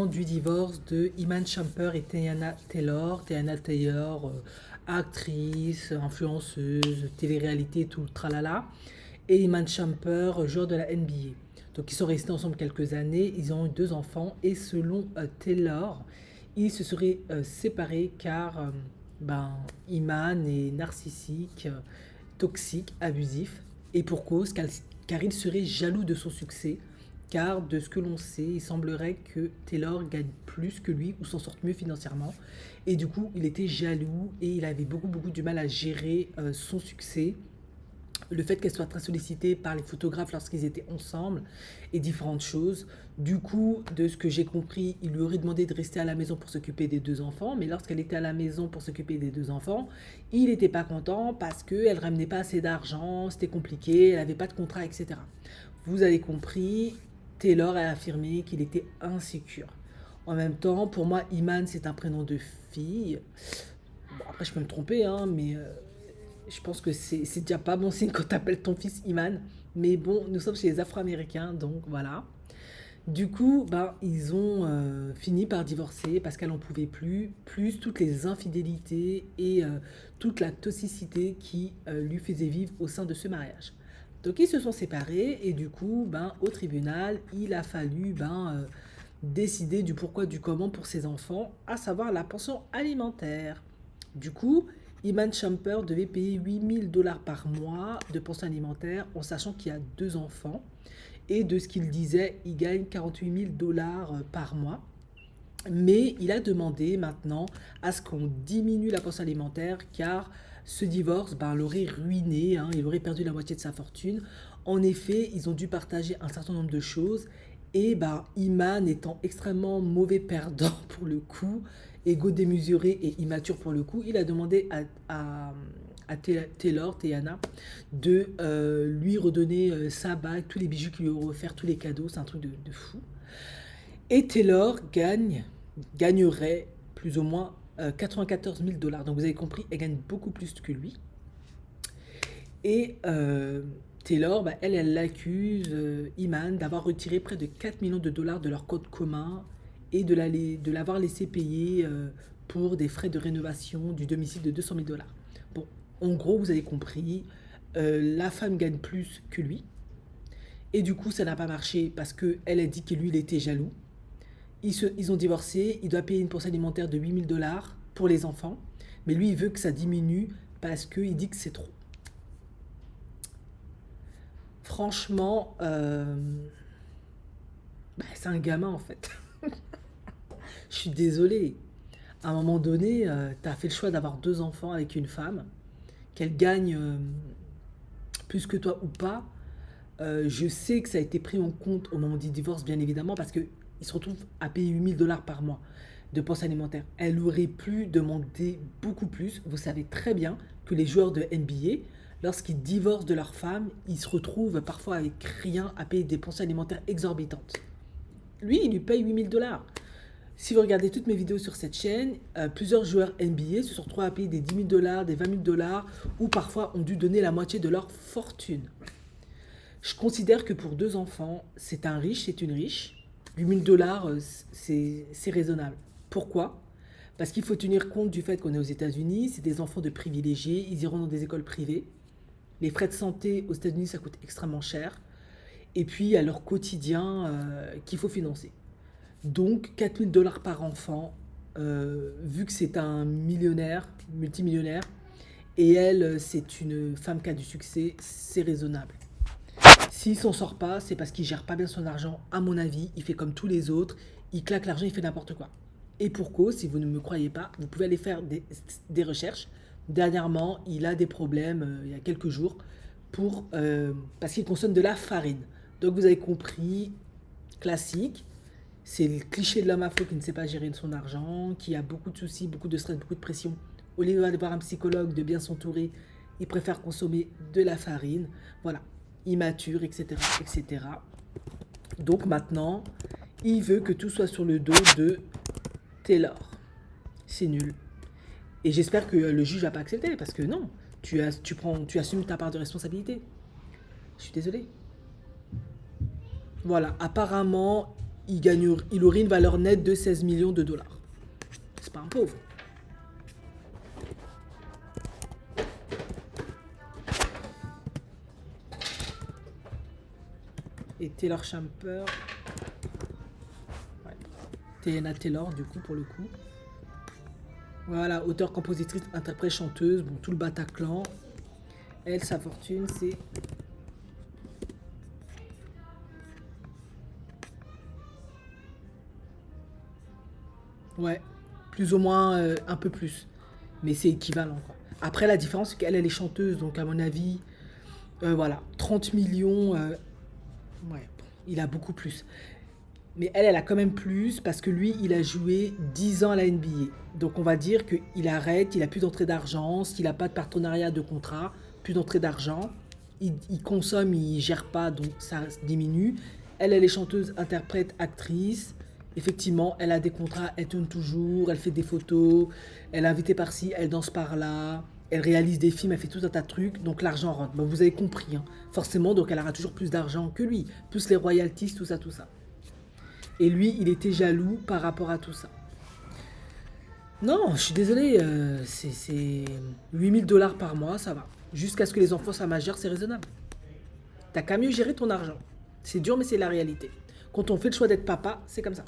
Du divorce de Iman Shumpert et Teyana Taylor. Teyana Taylor, actrice, influenceuse, télé-réalité, tout le tralala. Et Iman Shumpert, joueur de la NBA. Donc ils sont restés ensemble quelques années, ils ont eu deux enfants et selon Taylor, ils se seraient séparés car Iman est narcissique, toxique, abusif et pour cause car il serait jaloux de son succès car de ce que l'on sait, il semblerait que Taylor gagne plus que lui ou s'en sorte mieux financièrement. Et du coup, il était jaloux et il avait beaucoup du mal à gérer son succès. Le fait qu'elle soit très sollicitée par les photographes lorsqu'ils étaient ensemble et différentes choses. Du coup, de ce que j'ai compris, il lui aurait demandé de rester à la maison pour s'occuper des deux enfants, mais lorsqu'elle était à la maison pour s'occuper des deux enfants, il n'était pas content parce qu'elle ne ramenait pas assez d'argent, c'était compliqué, elle n'avait pas de contrat, etc. Vous avez compris, Taylor a affirmé qu'il était insécure. En même temps, pour moi, Iman, c'est un prénom de fille. Bon, après, je peux me tromper, hein, mais je pense que c'est déjà pas bon signe quand t'appelles ton fils Iman. Mais bon, nous sommes chez les Afro-Américains, donc voilà. Du coup, ils ont fini par divorcer parce qu'elle n'en pouvait plus, plus toutes les infidélités et toute la toxicité qui lui faisait vivre au sein de ce mariage. Donc ils se sont séparés et du coup, au tribunal, il a fallu décider du pourquoi, du comment pour ses enfants, à savoir la pension alimentaire. Du coup, Iman Shumpert devait payer 8 000 $ par mois de pension alimentaire en sachant qu'il y a deux enfants. Et de ce qu'il disait, il gagne 48 000 $ par mois. Mais il a demandé maintenant à ce qu'on diminue la pension alimentaire car ce divorce l'aurait ruiné, hein, il aurait perdu la moitié de sa fortune. En effet, ils ont dû partager un certain nombre de choses et Iman étant extrêmement mauvais perdant pour le coup, égo démesuré et immature pour le coup, il a demandé à Taylor, Teyana, de lui redonner sa bague, tous les bijoux qu'il lui aurait offert, tous les cadeaux, c'est un truc de fou. Et Taylor gagnerait plus ou moins 94 000 $. Donc vous avez compris, elle gagne beaucoup plus que lui. Et Taylor, elle l'accuse, Iman, d'avoir retiré près de 4 millions de dollars de leur compte commun et de l'avoir laissé payer pour des frais de rénovation du domicile de 200 000 $. Bon, en gros, vous avez compris, la femme gagne plus que lui. Et du coup, ça n'a pas marché parce qu'elle a dit que lui, il était jaloux. Ils ont divorcé, il doit payer une pension alimentaire de 8 000 $ pour les enfants. Mais lui, il veut que ça diminue parce qu'il dit que c'est trop. Franchement, c'est un gamin en fait. Je suis désolée. À un moment donné, tu as fait le choix d'avoir deux enfants avec une femme, qu'elle gagne plus que toi ou pas. Je sais que ça a été pris en compte au moment du divorce, bien évidemment, parce qu'il se retrouve à payer 8 000 $ par mois de pension alimentaire. Elle aurait pu demander beaucoup plus. Vous savez très bien que les joueurs de NBA, lorsqu'ils divorcent de leur femme, ils se retrouvent parfois avec rien à payer des pensions alimentaires exorbitantes. Lui, il lui paye 8 000 $. Si vous regardez toutes mes vidéos sur cette chaîne, plusieurs joueurs NBA se sont retrouvés à payer des 10 000 $, des 20 000 $ ou parfois ont dû donner la moitié de leur fortune. Je considère que pour deux enfants, c'est un riche, c'est une riche. 8 000 $, c'est raisonnable. Pourquoi? Parce qu'il faut tenir compte du fait qu'on est aux États-Unis, c'est des enfants de privilégiés, ils iront dans des écoles privées. Les frais de santé aux États-Unis, ça coûte extrêmement cher. Et puis, il y a leur quotidien qu'il faut financer. Donc, 4 000 $ par enfant, vu que c'est un millionnaire, multimillionnaire, et elle, c'est une femme qui a du succès, c'est raisonnable. S'il s'en sort pas, c'est parce qu'il gère pas bien son argent, à mon avis. Il fait comme tous les autres, il claque l'argent, il fait n'importe quoi. Et pour cause, si vous ne me croyez pas, vous pouvez aller faire des recherches. Dernièrement, il a des problèmes, il y a quelques jours, parce qu'il consomme de la farine. Donc vous avez compris, classique, c'est le cliché de l'homme afro qui ne sait pas gérer son argent, qui a beaucoup de soucis, beaucoup de stress, beaucoup de pression. Au lieu d'aller voir un psychologue, de bien s'entourer, il préfère consommer de la farine. Voilà, immature, etc., etc. Donc maintenant, il veut que tout soit sur le dos de Taylor. C'est nul. Et j'espère que le juge va pas accepter, parce que non, tu assumes ta part de responsabilité. Je suis désolée. Voilà, apparemment, il aurait une valeur nette de 16 millions de dollars. C'est pas un pauvre. Et Taylor Champer. Ouais. Teyana Taylor, du coup, pour le coup. Voilà, auteure, compositrice, interprète, chanteuse. Bon, tout le Bataclan. Elle, sa fortune, c'est... Ouais, plus ou moins un peu plus. Mais c'est équivalent, quoi. Après, la différence, c'est qu'elle, elle est chanteuse. Donc, à mon avis, voilà, 30 millions. Ouais, il a beaucoup plus. Mais elle a quand même plus parce que lui, il a joué 10 ans à la NBA. Donc on va dire qu'il arrête, il a plus d'entrée d'argent, s'il n'a pas de partenariat de contrat, plus d'entrée d'argent, il consomme, il gère pas, donc ça diminue. Elle est chanteuse, interprète, actrice. Effectivement, elle a des contrats, elle tourne toujours, elle fait des photos, elle est invitée par-ci, elle danse par-là, elle réalise des films, elle fait tout un tas de trucs, donc l'argent rentre. Bon, vous avez compris, hein. Forcément, donc elle aura toujours plus d'argent que lui, plus les royalties, tout ça, tout ça. Et lui, il était jaloux par rapport à tout ça. Non, je suis désolé, c'est 8 000 $ par mois, ça va. Jusqu'à ce que les enfants soient majeurs, c'est raisonnable. T'as qu'à mieux gérer ton argent. C'est dur, mais c'est la réalité. Quand on fait le choix d'être papa, c'est comme ça.